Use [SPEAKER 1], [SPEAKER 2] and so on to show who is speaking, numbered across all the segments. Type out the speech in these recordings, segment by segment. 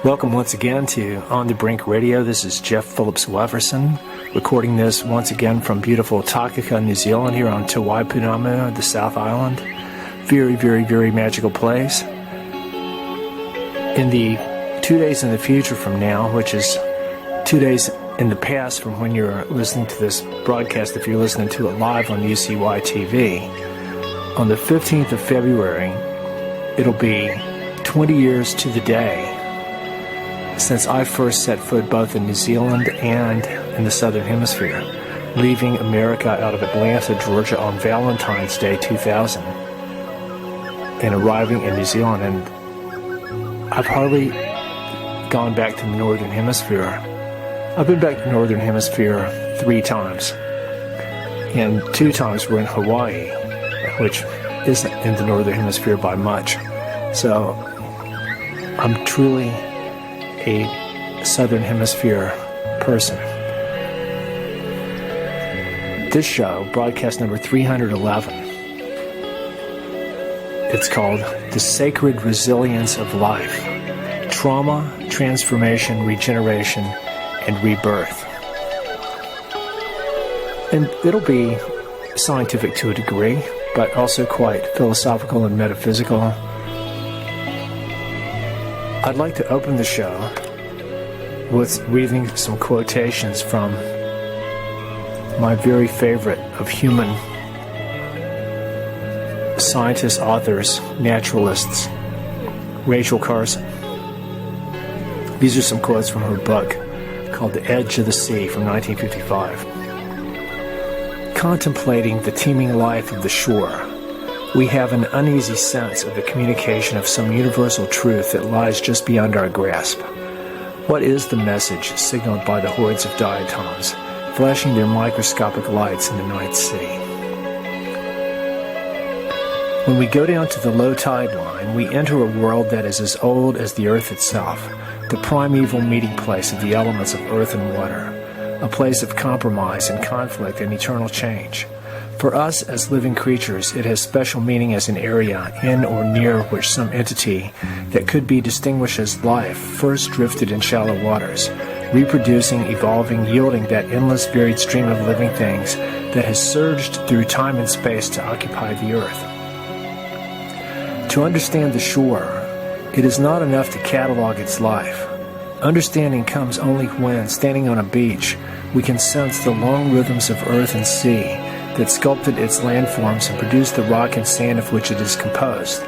[SPEAKER 1] Welcome once again to On the Brink Radio. This is Jeff Phillips Wefferson, recording this once again from beautiful Takaka, New Zealand, here on Te Waipunama, the South Island. Very, very, very magical place. In the 2 days in the future from now, which is 2 days in the past from when you're listening to this broadcast, if you're listening to it live on UCY TV, on the 15th of February, it'll be 20 years to the day since I first set foot both in New Zealand and in the Southern Hemisphere, leaving America out of Atlanta, Georgia on Valentine's Day 2000 and arriving in New Zealand. And I've hardly gone back to the Northern Hemisphere. I've been back to the Northern Hemisphere 3 times, and 2 times were in Hawaii, which isn't in the Northern Hemisphere by much. So I'm truly a Southern Hemisphere person. This show, broadcast number 311, it's called The Sacred Resilience of Life: Trauma, Transformation, Regeneration, and Rebirth. And it'll be scientific to a degree, but also quite philosophical and metaphysical. I'd like to open the show with reading some quotations from my very favorite of human scientists, authors, naturalists, Rachel Carson. These are some quotes from her book called The Edge of the Sea from 1955. Contemplating the teeming life of the shore, we have an uneasy sense of the communication of some universal truth that lies just beyond our grasp. What is the message signaled by the hordes of diatoms, flashing their microscopic lights in the night sea? When we go down to the low tide line, we enter a world that is as old as the earth itself, the primeval meeting place of the elements of earth and water, a place of compromise and conflict and eternal change. For us as living creatures, it has special meaning as an area in or near which some entity that could be distinguished as life first drifted in shallow waters, reproducing, evolving, yielding that endless varied stream of living things that has surged through time and space to occupy the earth. To understand the shore, it is not enough to catalog its life. Understanding comes only when, standing on a beach, we can sense the long rhythms of earth and sea that sculpted its landforms and produced the rock and sand of which it is composed.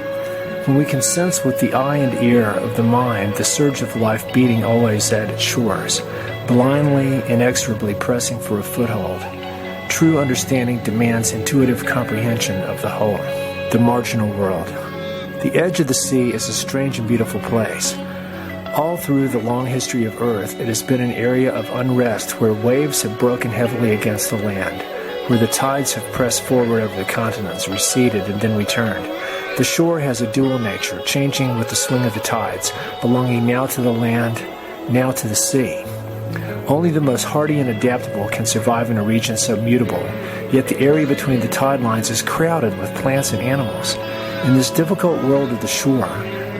[SPEAKER 1] When we can sense with the eye and ear of the mind the surge of life beating always at its shores, blindly, inexorably pressing for a foothold, true understanding demands intuitive comprehension of the whole, the marginal world. The edge of the sea is a strange and beautiful place. All through the long history of Earth, it has been an area of unrest where waves have broken heavily against the land, where the tides have pressed forward over the continents, receded, and then returned. The shore has a dual nature, changing with the swing of the tides, belonging now to the land, now to the sea. Only the most hardy and adaptable can survive in a region so mutable, yet the area between the tide lines is crowded with plants and animals. In this difficult world of the shore,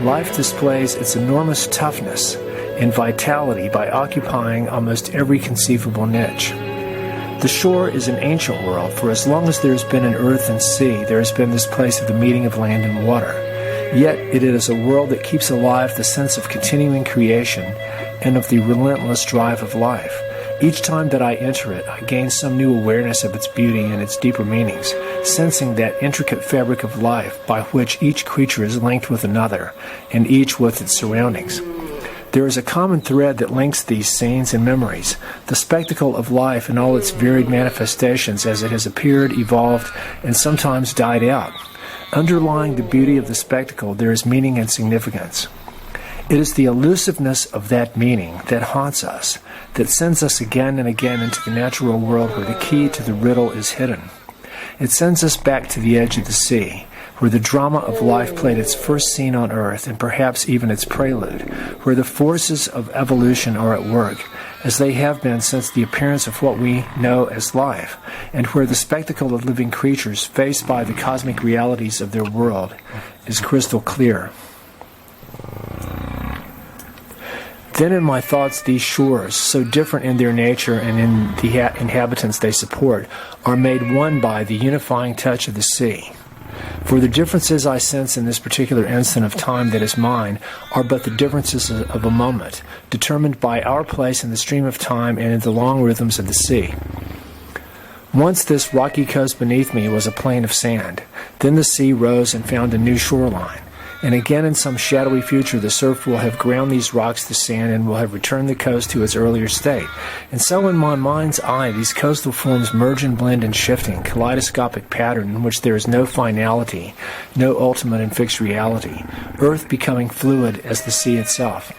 [SPEAKER 1] life displays its enormous toughness and vitality by occupying almost every conceivable niche. The shore is an ancient world, for as long as there has been an earth and sea, there has been this place of the meeting of land and water. Yet it is a world that keeps alive the sense of continuing creation and of the relentless drive of life. Each time that I enter it, I gain some new awareness of its beauty and its deeper meanings, sensing that intricate fabric of life by which each creature is linked with another, and each with its surroundings. There is a common thread that links these scenes and memories, the spectacle of life in all its varied manifestations as it has appeared, evolved, and sometimes died out. Underlying the beauty of the spectacle, there is meaning and significance. It is the elusiveness of that meaning that haunts us, that sends us again and again into the natural world where the key to the riddle is hidden. It sends us back to the edge of the sea, where the drama of life played its first scene on earth and perhaps even its prelude, where the forces of evolution are at work, as they have been since the appearance of what we know as life, and where the spectacle of living creatures faced by the cosmic realities of their world is crystal clear. Then in my thoughts, these shores, so different in their nature and in the inhabitants they support, are made one by the unifying touch of the sea. For the differences I sense in this particular instant of time that is mine are but the differences of a moment, determined by our place in the stream of time and in the long rhythms of the sea. Once this rocky coast beneath me was a plain of sand. Then the sea rose and found a new shoreline. And again in some shadowy future the surf will have ground these rocks to sand and will have returned the coast to its earlier state. And so in my mind's eye these coastal forms merge and blend in shifting, kaleidoscopic pattern in which there is no finality, no ultimate and fixed reality, earth becoming fluid as the sea itself.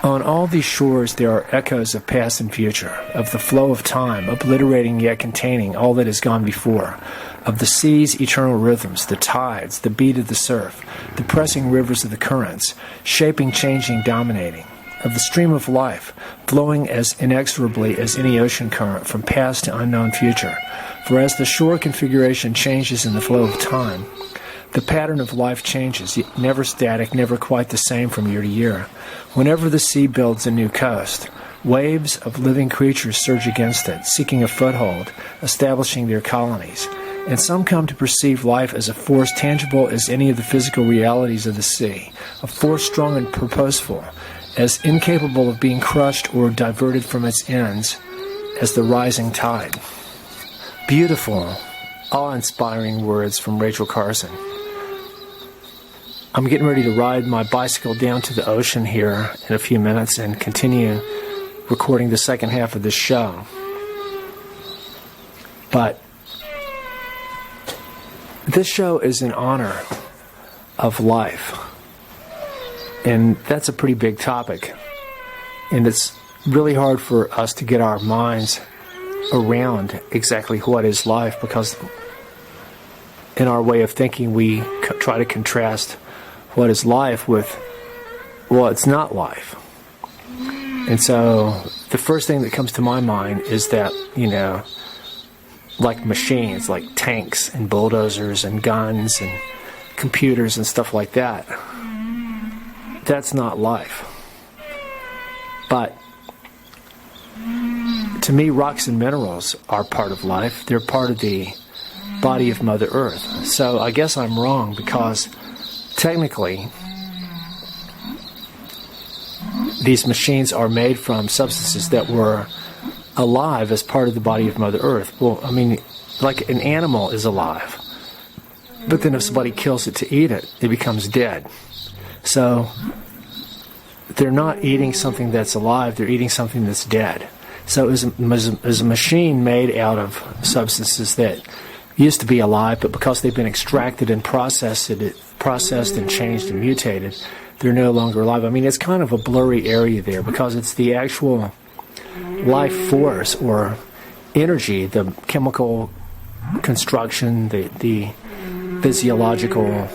[SPEAKER 1] On all these shores there are echoes of past and future, of the flow of time, obliterating yet containing all that has gone before, of the sea's eternal rhythms, the tides, the beat of the surf, the pressing rivers of the currents, shaping, changing, dominating, of the stream of life, flowing as inexorably as any ocean current from past to unknown future. For as the shore configuration changes in the flow of time, the pattern of life changes, yet never static, never quite the same from year to year. Whenever the sea builds a new coast, waves of living creatures surge against it, seeking a foothold, establishing their colonies. And some come to perceive life as a force tangible as any of the physical realities of the sea, a force strong and purposeful, as incapable of being crushed or diverted from its ends as the rising tide. Beautiful, awe-inspiring words from Rachel Carson. I'm getting ready to ride my bicycle down to the ocean here in a few minutes and continue recording the second half of this show. But this show is in honor of life. And that's a pretty big topic. And it's really hard for us to get our minds around exactly what is life, because in our way of thinking we try to contrast what is life with, well, it's not life. And so the first thing that comes to my mind is that, like machines, like tanks and bulldozers and guns and computers and stuff like that. That's not life. But to me, rocks and minerals are part of life. They're part of the body of Mother Earth. So I guess I'm wrong, because technically these machines are made from substances that were alive as part of the body of Mother Earth. Well, I mean, like an animal is alive, but then if somebody kills it to eat it, it becomes dead. So they're not eating something that's alive, they're eating something that's dead. So is a machine made out of substances that used to be alive, but because they've been extracted and processed and changed and mutated, they're no longer alive. I mean, it's kind of a blurry area there, because it's the actual life force or energy, the chemical construction, the physiological,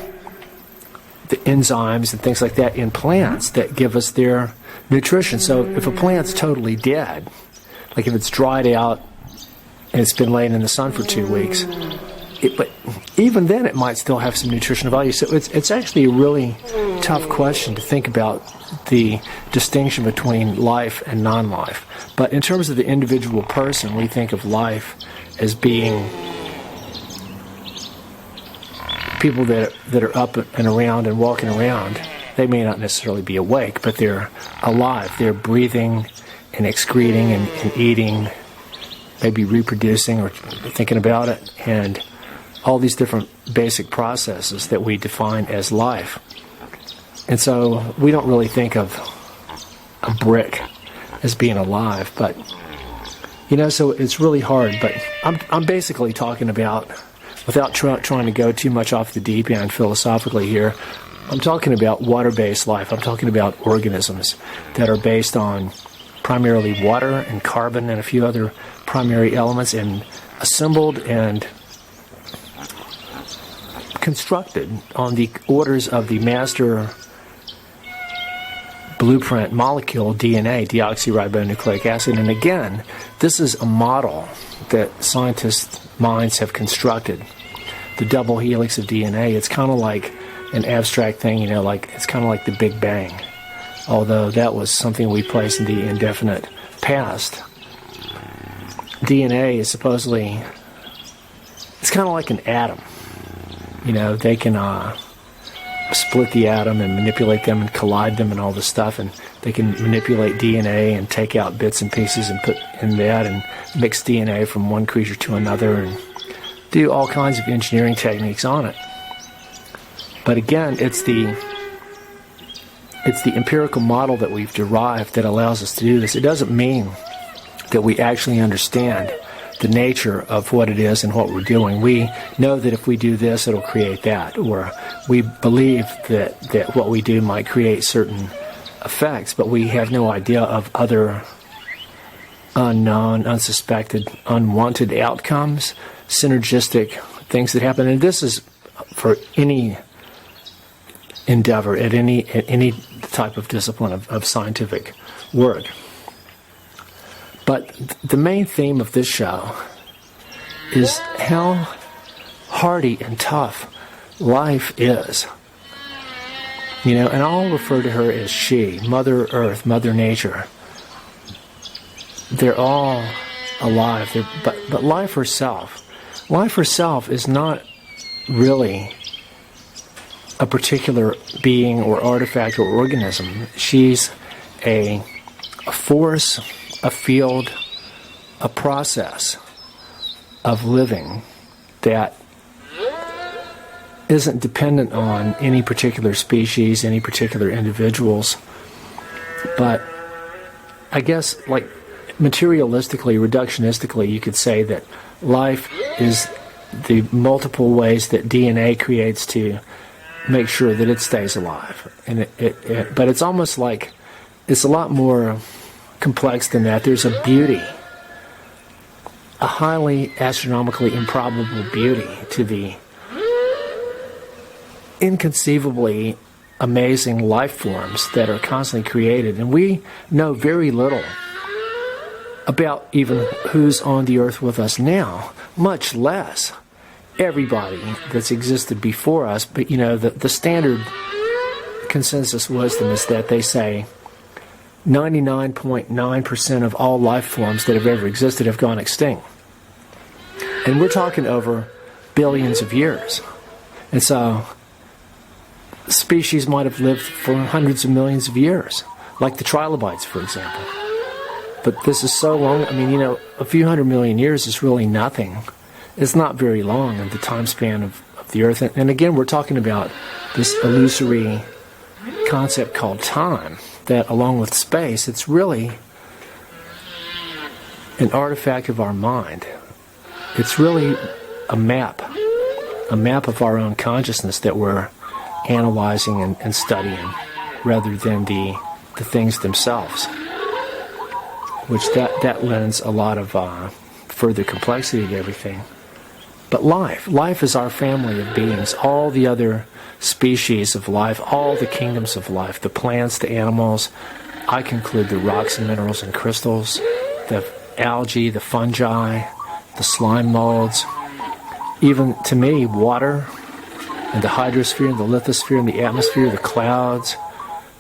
[SPEAKER 1] the enzymes and things like that in plants that give us their nutrition. So if a plant's totally dead, like if it's dried out and it's been laying in the sun for 2 weeks, but even then it might still have some nutritional value. So it's actually a really tough question to think about the distinction between life and non-life. But in terms of the individual person, we think of life as being people that are up and around and walking around. They may not necessarily be awake, but they're alive. They're breathing and excreting and eating, maybe reproducing or thinking about it, and all these different basic processes that we define as life. And so we don't really think of a brick as being alive, but so it's really hard. But I'm basically talking about, without trying to go too much off the deep end philosophically here, I'm talking about water-based life. I'm talking about organisms that are based on primarily water and carbon and a few other primary elements, and assembled and constructed on the orders of the master blueprint molecule, DNA, deoxyribonucleic acid. And again, this is a model that scientists' minds have constructed, the double helix of DNA. It's kind of like an abstract thing, like it's kind of like the Big Bang. Although that was something we place in the indefinite past. DNA is supposedly, it's kind of like an atom. They can split the atom and manipulate them and collide them and all this stuff, and they can manipulate DNA and take out bits and pieces and put in that and mix DNA from one creature to another and do all kinds of engineering techniques on it. But again, it's the empirical model that we've derived that allows us to do this. It doesn't mean that we actually understand the nature of what it is and what we're doing. We know that if we do this, it'll create that. Or we believe that what we do might create certain effects, but we have no idea of other unknown, unsuspected, unwanted outcomes, synergistic things that happen. And this is for any endeavor, at any type of discipline of scientific work. But the main theme of this show is how hardy and tough life is. And I'll refer to her as she, Mother Earth, Mother Nature. They're all alive, but life herself is not really a particular being or artifact or organism. She's a force, a field, a process of living that isn't dependent on any particular species, any particular individuals. But I guess, like, materialistically, reductionistically, you could say that life is the multiple ways that DNA creates to make sure that it stays alive. And but it's almost like it's a lot more complex than that. There's a beauty, a highly astronomically improbable beauty to the inconceivably amazing life forms that are constantly created. And we know very little about even who's on the earth with us now, much less everybody that's existed before us. But the standard consensus wisdom is that they say 99.9% of all life forms that have ever existed have gone extinct. And we're talking over billions of years. And so species might have lived for hundreds of millions of years, like the trilobites, for example. But this is so long. A few hundred million years is really nothing. It's not very long in the time span of the Earth. And again, we're talking about this illusory concept called time, that along with space, it's really an artifact of our mind. It's really a map of our own consciousness that we're analyzing and studying, rather than the things themselves, which that lends a lot of further complexity to everything. But life is our family of beings, all the other species of life, all the kingdoms of life, the plants, the animals. I conclude the rocks and minerals and crystals, the algae, the fungi, the slime molds, even to me, water, and the hydrosphere, and the lithosphere, and the atmosphere, the clouds,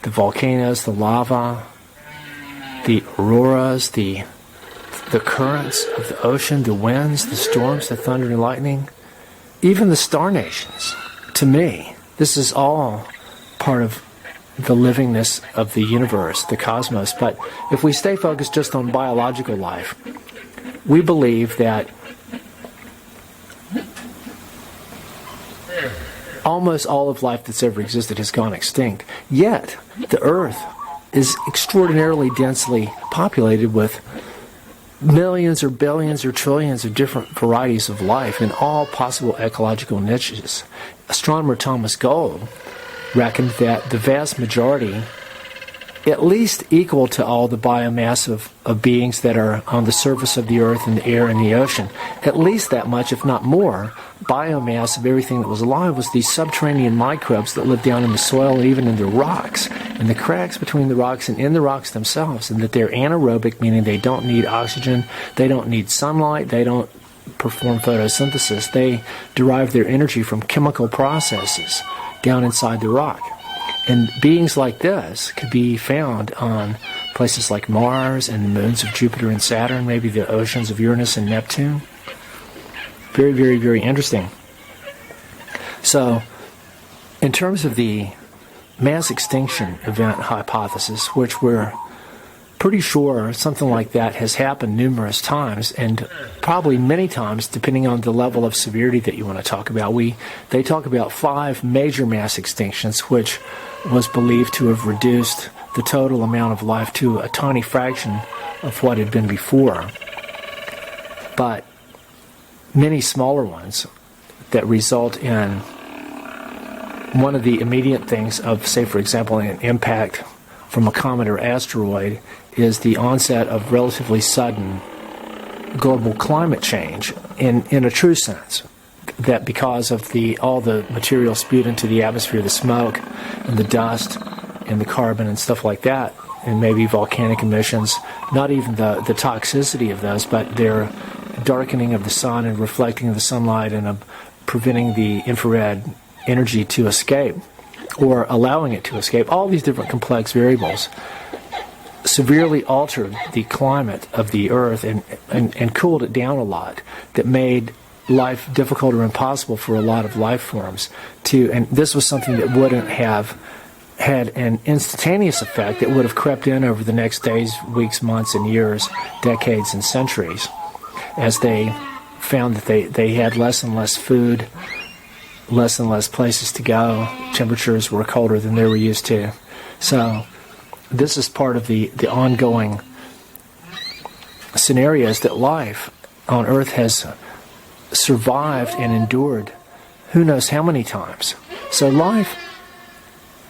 [SPEAKER 1] the volcanoes, the lava, the auroras, the currents of the ocean, the winds, the storms, the thunder and lightning, even the star nations. To me, this is all part of the livingness of the universe, the cosmos. But if we stay focused just on biological life, we believe that almost all of life that's ever existed has gone extinct. Yet, the Earth is extraordinarily densely populated with millions or billions or trillions of different varieties of life in all possible ecological niches. Astronomer Thomas Gold reckoned that the vast majority, at least equal to all the biomass of beings that are on the surface of the earth and the air and the ocean, at least that much, if not more, biomass of everything that was alive was these subterranean microbes that live down in the soil and even in the rocks, and the cracks between the rocks and in the rocks themselves, and that they're anaerobic, meaning they don't need oxygen, they don't need sunlight, they don't perform photosynthesis. They derive their energy from chemical processes down inside the rock. And beings like this could be found on places like Mars and the moons of Jupiter and Saturn, maybe the oceans of Uranus and Neptune. Very, very, very interesting. So, in terms of the mass extinction event hypothesis, which we're pretty sure something like that has happened numerous times, and probably many times depending on the level of severity that you want to talk about. They talk about 5 major mass extinctions, which was believed to have reduced the total amount of life to a tiny fraction of what had been before. But many smaller ones that result in one of the immediate things of, say, for example, an impact from a comet or asteroid is the onset of relatively sudden global climate change in a true sense. That because of all the material spewed into the atmosphere, the smoke and the dust and the carbon and stuff like that, and maybe volcanic emissions, not even the toxicity of those, but their darkening of the sun and reflecting of the sunlight and preventing the infrared energy to escape or allowing it to escape. All these different complex variables severely altered the climate of the Earth and cooled it down a lot, that made life difficult or impossible for a lot of life forms and this was something that wouldn't have had an instantaneous effect, that would have crept in over the next days, weeks, months, and years, decades, and centuries, as they found that they had less and less food, less and less places to go. Temperatures were colder than they were used to. So this is part of the ongoing scenarios that life on Earth has survived and endured who knows how many times. So life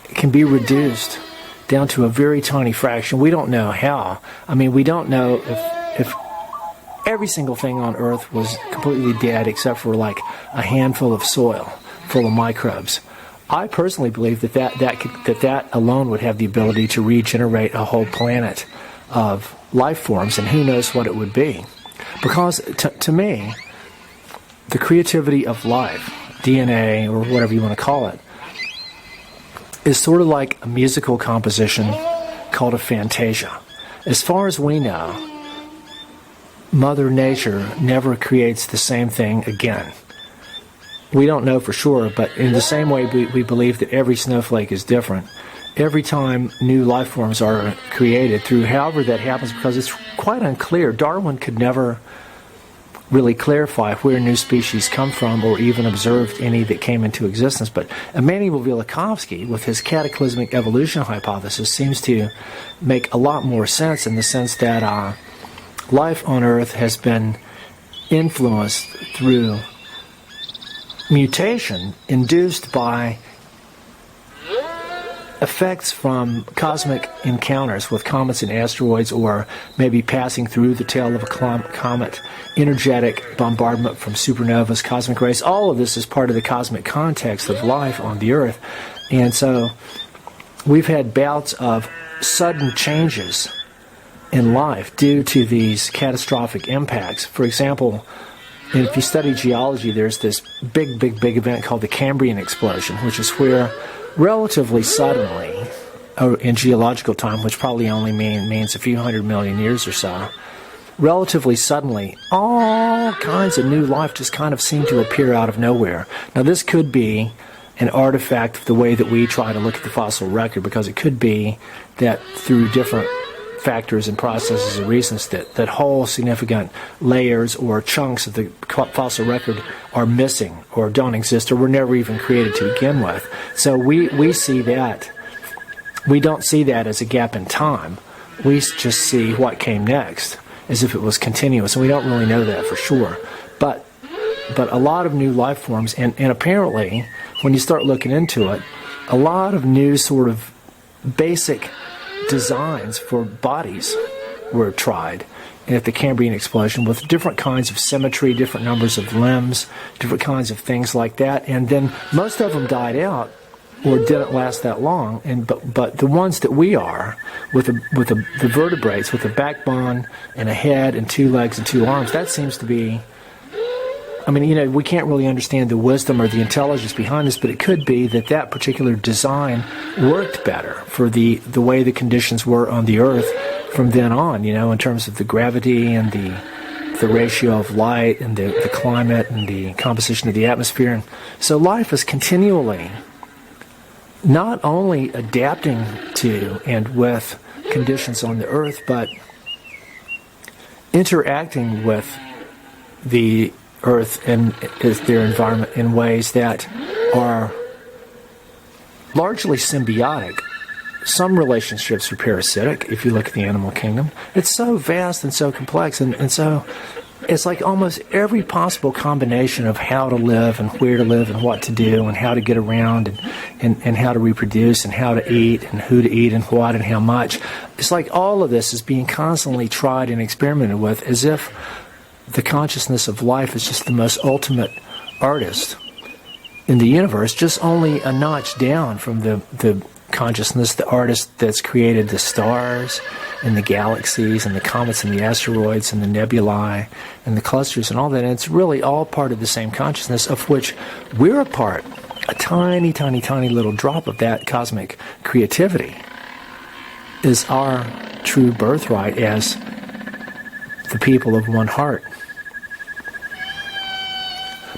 [SPEAKER 1] can be reduced down to a very tiny fraction. We don't know how. I mean, we don't know if every single thing on Earth was completely dead except for like a handful of soil full of microbes. I personally believe that alone would have the ability to regenerate a whole planet of life forms, and who knows what it would be. Because to me, the creativity of life, DNA or whatever you want to call it, is sort of like a musical composition called a fantasia. As far as we know, Mother Nature never creates the same thing again. We don't know for sure, but in the same way we believe that every snowflake is different. Every time new life forms are created, through however that happens, because it's quite unclear. Darwin could never really clarify where new species come from or even observed any that came into existence. But Immanuel Velikovsky, with his cataclysmic evolution hypothesis, seems to make a lot more sense, in the sense that life on Earth has been influenced through mutation induced by effects from cosmic encounters with comets and asteroids, or maybe passing through the tail of a comet, energetic bombardment from supernovas, cosmic rays. All of this is part of the cosmic context of life on the Earth. And so we've had bouts of sudden changes in life due to these catastrophic impacts. For example, if you study geology, there's this big event called the Cambrian explosion, which is where relatively suddenly, in geological time, which probably only means a few 100 million years or so, relatively suddenly, all kinds of new life just kind of seemed to appear out of nowhere. Now, this could be an artifact of the way that we try to look at the fossil record, because it could be that through different factors and processes and reasons that whole significant layers or chunks of the fossil record are missing or don't exist or were never even created to begin with. So we see that. We don't see that as a gap in time. We just see what came next as if it was continuous, and we don't really know that for sure. But a lot of new life forms, and apparently, when you start looking into it, a lot of new sort of basic designs for bodies were tried at the Cambrian explosion, with different kinds of symmetry, different numbers of limbs, different kinds of things like that. And then most of them died out or didn't last that long. But the ones that we are, with the vertebrates, with a backbone and a head and 2 legs and 2 arms, that seems to be I mean, we can't really understand the wisdom or the intelligence behind this, but it could be that particular design worked better for the way the conditions were on the Earth from then on, in terms of the gravity and the ratio of light and the climate and the composition of the atmosphere. And so life is continually not only adapting to and with conditions on the Earth, but interacting with the Earth and their environment in ways that are largely symbiotic. Some relationships are parasitic, if you look at the animal kingdom. It's so vast and so complex, and so it's like almost every possible combination of how to live and where to live and what to do and how to get around and how to reproduce and how to eat and who to eat and what and how much. It's like all of this is being constantly tried and experimented with, as if the consciousness of life is just the most ultimate artist in the universe, just only a notch down from the consciousness, the artist that's created the stars and the galaxies and the comets and the asteroids and the nebulae and the clusters and all that. And it's really all part of the same consciousness, of which we're a part, a tiny, tiny, tiny little drop of that cosmic creativity is our true birthright as the people of one heart.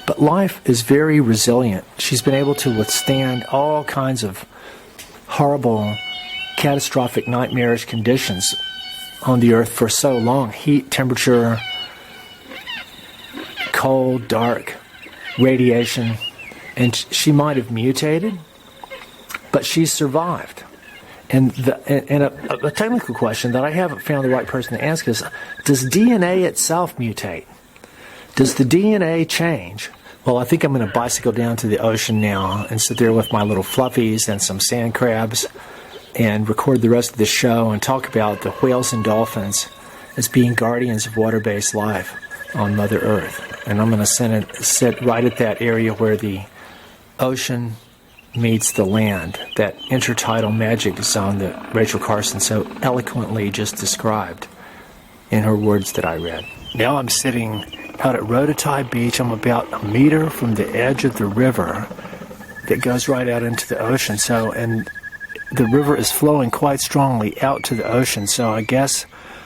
[SPEAKER 1] But life is very resilient. She's been able to withstand all kinds of horrible, catastrophic, nightmarish conditions on the Earth for so long. Heat, temperature, cold, dark, radiation. And she might have mutated, but she's survived. And a technical question that I haven't found the right person to ask is, does DNA itself mutate? Does the DNA change? Well, I think I'm going to bicycle down to the ocean now and sit there with my little fluffies and some sand crabs and record the rest of the show and talk about the whales and dolphins as being guardians of water-based life on Mother Earth. And I'm going to sit right at that area where the ocean meets the land, that intertidal magic zone that Rachel Carson so eloquently just described in her words that I read. Now I'm sitting out at Rodotai Beach. I'm about a meter from the edge of the river that goes right out into the ocean. And the river is flowing quite strongly out to the ocean. So I guess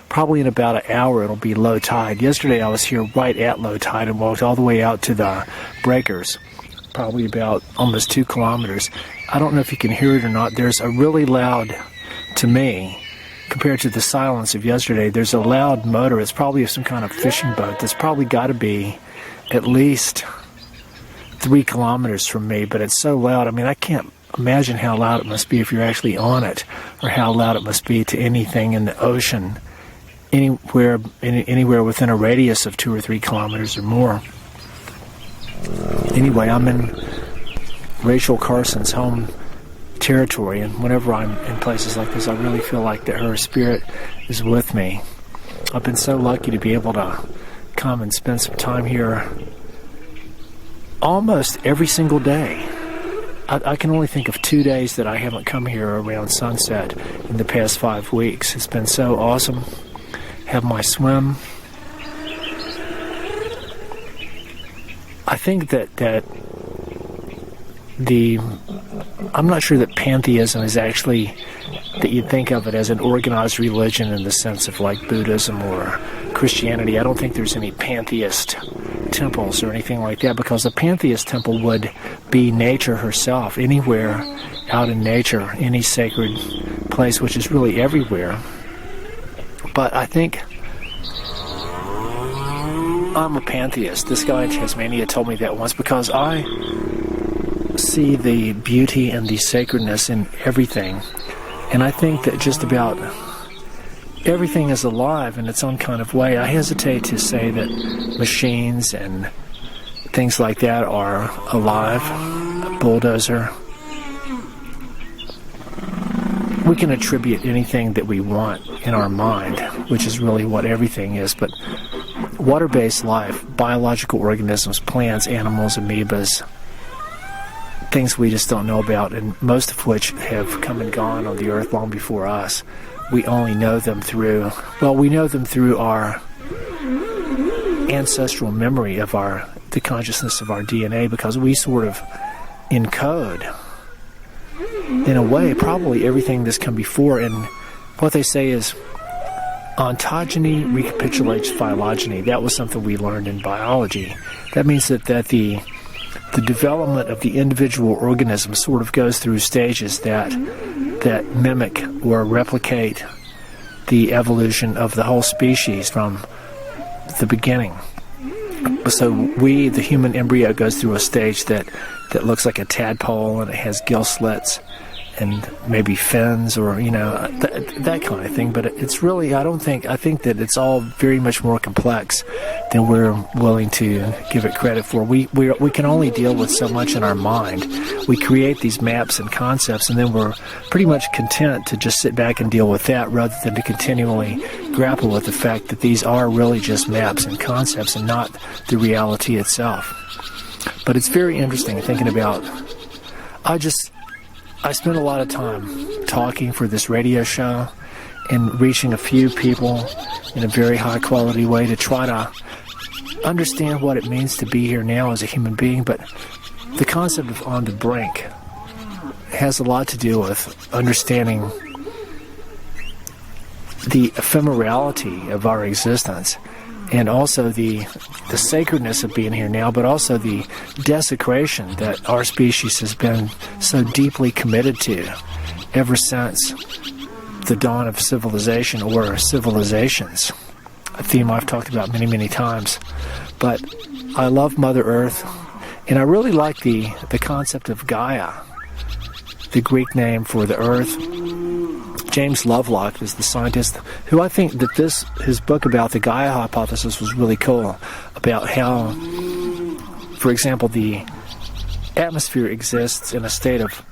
[SPEAKER 1] probably in about an hour it'll be low tide. Yesterday I was here right at low tide and walked all the way out to the breakers, probably about almost 2 kilometers. I don't know if you can hear it or not. There's a really loud, to me, compared to the silence of yesterday, there's a loud motor. It's probably some kind of fishing boat that's probably got to be at least 3 kilometers from me, but it's so loud. I mean, I can't imagine how loud it must be if you're actually on it, or how loud it must be to anything in the ocean, anywhere within a radius of 2 or 3 kilometers or more. Anyway, I'm in Rachel Carson's home territory, and whenever I'm in places like this, I really feel like that her spirit is with me. I've been so lucky to be able to come and spend some time here almost every single day. I can only think of 2 days that I haven't come here around sunset in the past 5 weeks. It's been so awesome. Have my swim. I think that I'm not sure that pantheism is actually, that you'd think of it as an organized religion in the sense of like Buddhism or Christianity. I don't think there's any pantheist temples or anything like that, because a pantheist temple would be nature herself, anywhere out in nature, any sacred place, which is really everywhere. But I think I'm a pantheist. This guy in Tasmania told me that once, because I see the beauty and the sacredness in everything. And I think that just about everything is alive in its own kind of way. I hesitate to say that machines and things like that are alive. A bulldozer. We can attribute anything that we want in our mind, which is really what everything is. But water-based life, biological organisms, plants, animals, amoebas, things we just don't know about, and most of which have come and gone on the earth long before us. We only know them through, we know them through our ancestral memory of the consciousness of our DNA, because we sort of encode, in a way, probably everything that's come before. And what they say is ontogeny recapitulates phylogeny. That was something we learned in biology. That means that the development of the individual organism sort of goes through stages that mimic or replicate the evolution of the whole species from the beginning. So the human embryo, goes through a stage that looks like a tadpole, and it has gill slits and maybe fins, or that kind of thing. But it's really, I think that it's all very much more complex than we're willing to give it credit for. We can only deal with so much in our mind. We create these maps and concepts, and then we're pretty much content to just sit back and deal with that, rather than to continually grapple with the fact that these are really just maps and concepts and not the reality itself. But it's very interesting thinking about, I spent a lot of time talking for this radio show and reaching a few people in a very high quality way to try to understand what it means to be here now as a human being. But the concept of on the brink has a lot to do with understanding the ephemerality of our existence, and also the sacredness of being here now, but also the desecration that our species has been so deeply committed to ever since the dawn of civilization, or civilizations, a theme I've talked about many, many times. But I love Mother Earth, and I really like the concept of Gaia, the Greek name for the earth. James Lovelock is the scientist who, I think that his book about the Gaia hypothesis was really cool, about how, for example, the atmosphere exists in a state of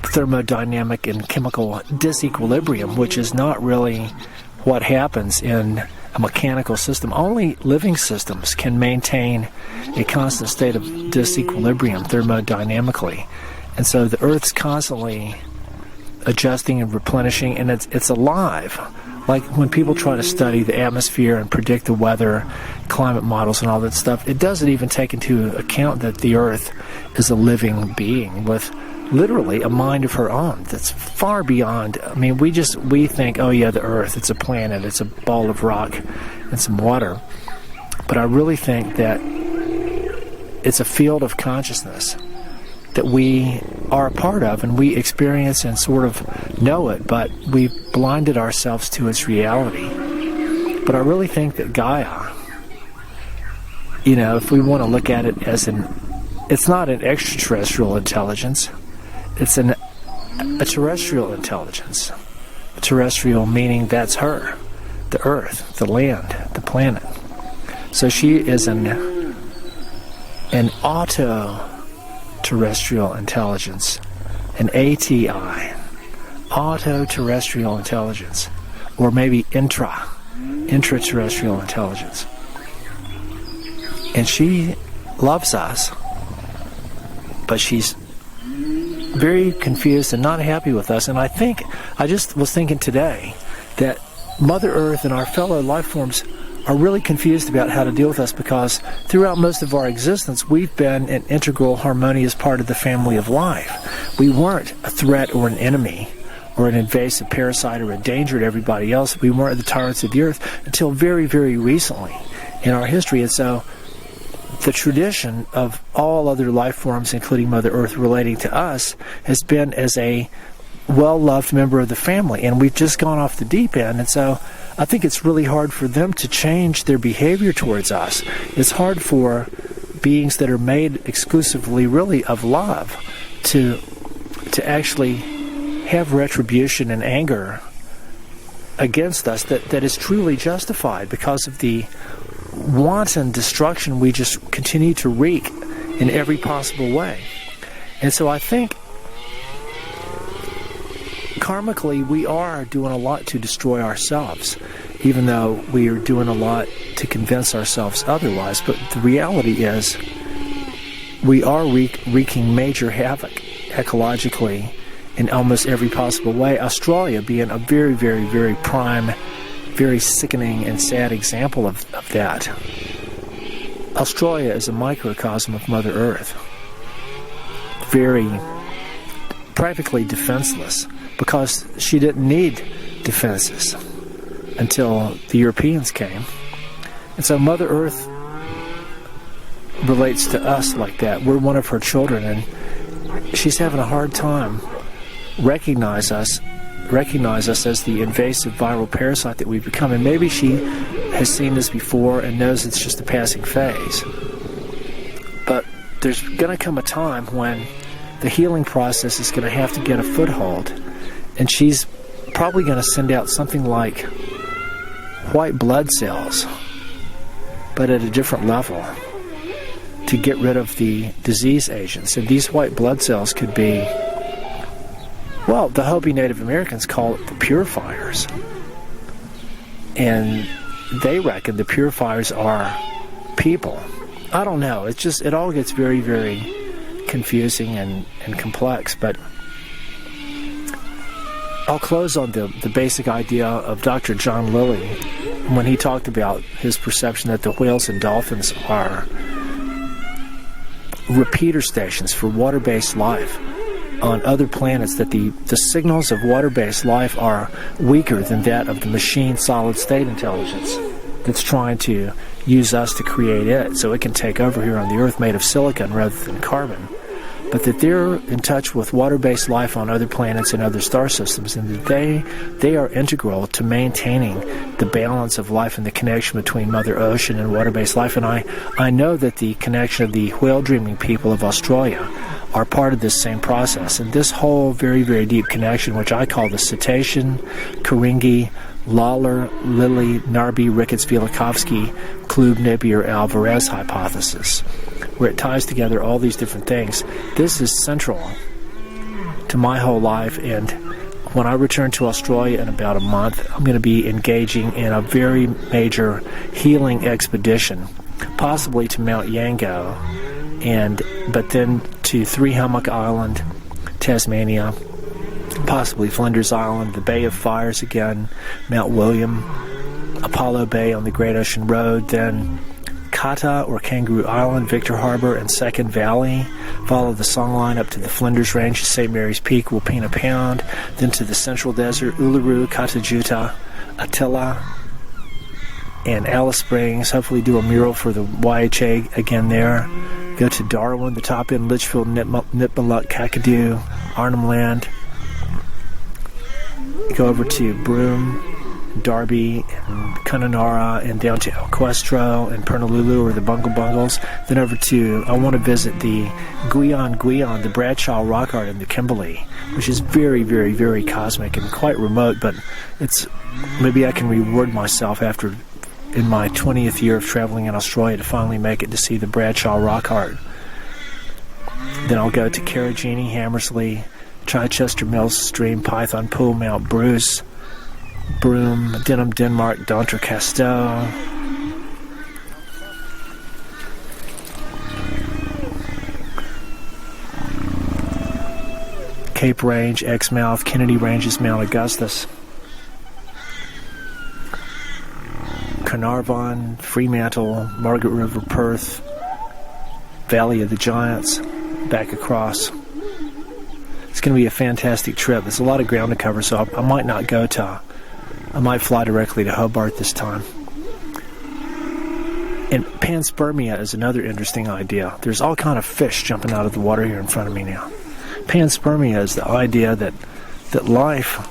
[SPEAKER 1] thermodynamic and chemical disequilibrium, which is not really what happens in a mechanical system. Only living systems can maintain a constant state of disequilibrium thermodynamically. And so the Earth's constantly adjusting and replenishing, and it's alive. Like when people try to study the atmosphere and predict the weather, climate models and all that stuff, it doesn't even take into account that the Earth is a living being with literally a mind of her own that's far beyond. I mean, we think, oh yeah, the Earth, it's a planet, it's a ball of rock and some water. But I really think that it's a field of consciousness that we are a part of, and we experience and sort of know it, but we've blinded ourselves to its reality. But I really think that Gaia, if we want to look at it as it's not an extraterrestrial intelligence, it's a terrestrial intelligence. Terrestrial meaning that's her, the earth, the land, the planet. So she is an auto-terrestrial intelligence, an ATI, auto-terrestrial intelligence, or maybe intraterrestrial intelligence. And she loves us, but she's very confused and not happy with us. And I just was thinking today that Mother Earth and our fellow life forms are really confused about how to deal with us, because throughout most of our existence, we've been an integral, harmonious part of the family of life. We weren't a threat or an enemy or an invasive parasite or a danger to everybody else. We weren't the tyrants of the earth until very, very recently in our history. And so the tradition of all other life forms, including Mother Earth, relating to us has been as a well-loved member of the family, and we've just gone off the deep end. And so I think it's really hard for them to change their behavior towards us. It's hard for beings that are made exclusively really of love to actually have retribution and anger against us that is truly justified because of the wanton destruction we just continue to wreak in every possible way. And so I think karmically, we are doing a lot to destroy ourselves, even though we are doing a lot to convince ourselves otherwise. But the reality is, we are wreaking major havoc ecologically in almost every possible way. Australia being a very, very, very prime, very sickening and sad example of that. Australia is a microcosm of Mother Earth. Very practically defenseless, because she didn't need defenses until the Europeans came. And so Mother Earth relates to us like that. We're one of her children, and she's having a hard time recognize us as the invasive viral parasite that we've become. And maybe she has seen this before and knows it's just a passing phase. But there's going to come a time when the healing process is going to have to get a foothold, and she's probably going to send out something like white blood cells, but at a different level, to get rid of the disease agents. And these white blood cells could be, well, the Hopi Native Americans call it the purifiers. And they reckon the purifiers are people. I don't know. It all gets very, very confusing and complex. But I'll close on the basic idea of Dr. John Lilly when he talked about his perception that the whales and dolphins are repeater stations for water-based life on other planets, that the signals of water-based life are weaker than that of the machine solid-state intelligence that's trying to use us to create it so it can take over here on the Earth made of silicon rather than carbon. But that they're in touch with water-based life on other planets and other star systems, and that they are integral to maintaining the balance of life and the connection between Mother Ocean and water-based life. And I know that the connection of the whale-dreaming people of Australia are part of this same process. And this whole very, very deep connection, which I call the cetacean, Karingi, Lawler, Lilly, Narby, Ricketts, Velikovsky, Klub, Napier, Alvarez hypothesis, where it ties together all these different things. This is central to my whole life, and when I return to Australia in about a month, I'm going to be engaging in a very major healing expedition, possibly to Mount Yango, but then to Three Hummock Island, Tasmania, possibly Flinders Island, the Bay of Fires again, Mount William, Apollo Bay on the Great Ocean Road, then Kata or Kangaroo Island, Victor Harbor, and Second Valley. Follow the songline up to the Flinders Range, St. Mary's Peak, Wilpena Pound, then to the Central Desert, Uluru, Katajuta, Attila, and Alice Springs. Hopefully do a mural for the YHA again there. Go to Darwin, the top end, Litchfield, Nipmuc, Kakadu, Arnhem Land. Go over to Broome, Darby, and Kununurra, and down to Equestro and Pernalulu, or the Bungle Bungles. Then over to, I want to visit the Guion, the Bradshaw Rock Art in the Kimberley, which is very, very, very cosmic and quite remote, but maybe I can reward myself after, in my 20th year of traveling in Australia, to finally make it to see the Bradshaw Rock Art. Then I'll go to Carragini, Hammersley, Chichester Mills Stream, Python Pool, Mount Bruce, Broome, Denham, Denmark, D'Entrecasteaux, Cape Range, Exmouth, Kennedy Ranges, Mount Augustus, Carnarvon, Fremantle, Margaret River, Perth, Valley of the Giants, back across. It's going to be a fantastic trip. There's a lot of ground to cover, so I might not go to... I might fly directly to Hobart this time. And panspermia is another interesting idea. There's all kind of fish jumping out of the water here in front of me now. Panspermia is the idea that life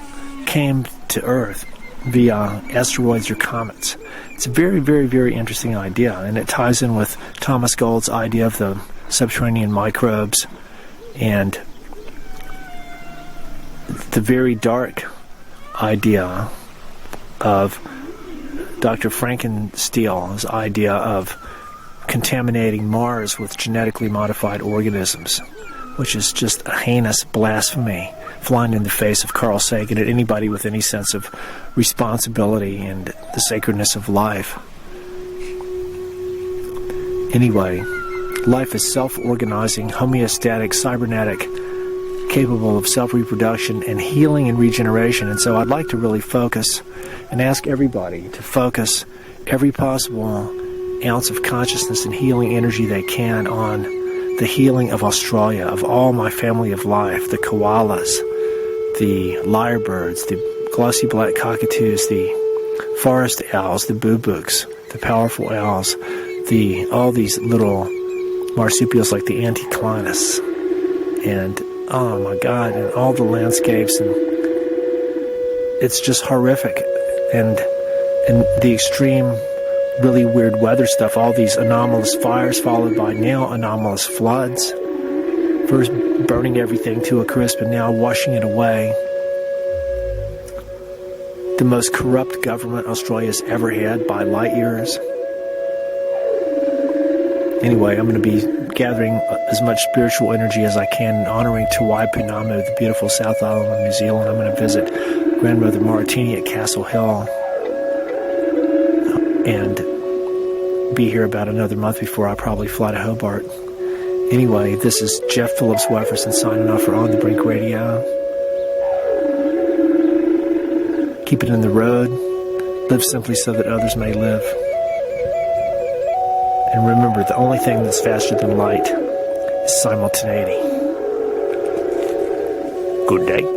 [SPEAKER 1] came to Earth via asteroids or comets. It's a very, very, very interesting idea, and it ties in with Thomas Gould's idea of the subterranean microbes and the very dark idea of Dr. Frankensteel's idea of contaminating Mars with genetically modified organisms, which is just a heinous blasphemy flying in the face of Carl Sagan and anybody with any sense of responsibility and the sacredness of life. Anyway, life is self-organizing, homeostatic, cybernetic, capable of self-reproduction and healing and regeneration. And so I'd like to really focus and ask everybody to focus every possible ounce of consciousness and healing energy they can on the healing of Australia, of all my family of life, the koalas, the lyrebirds, the glossy black cockatoos, the forest owls, the boo-books, the powerful owls, all these little marsupials like the anticlinus, and oh my God, and all the landscapes, and it's just horrific, and the extreme, really weird weather stuff, all these anomalous fires followed by now anomalous floods, first burning everything to a crisp and now washing it away. The most corrupt government Australia's ever had by light years. Anyway, I'm going to be gathering as much spiritual energy as I can and honoring Te Waipunamu, the beautiful South Island of New Zealand. I'm going to visit Grandmother Maritini at Castle Hill and be here about another month before I probably fly to Hobart. Anyway, this is Jeff Phillips Wefferson signing off for On the Brink Radio. Keep it in the road. Live simply so that others may live. And remember, the only thing that's faster than light is simultaneity. Good day.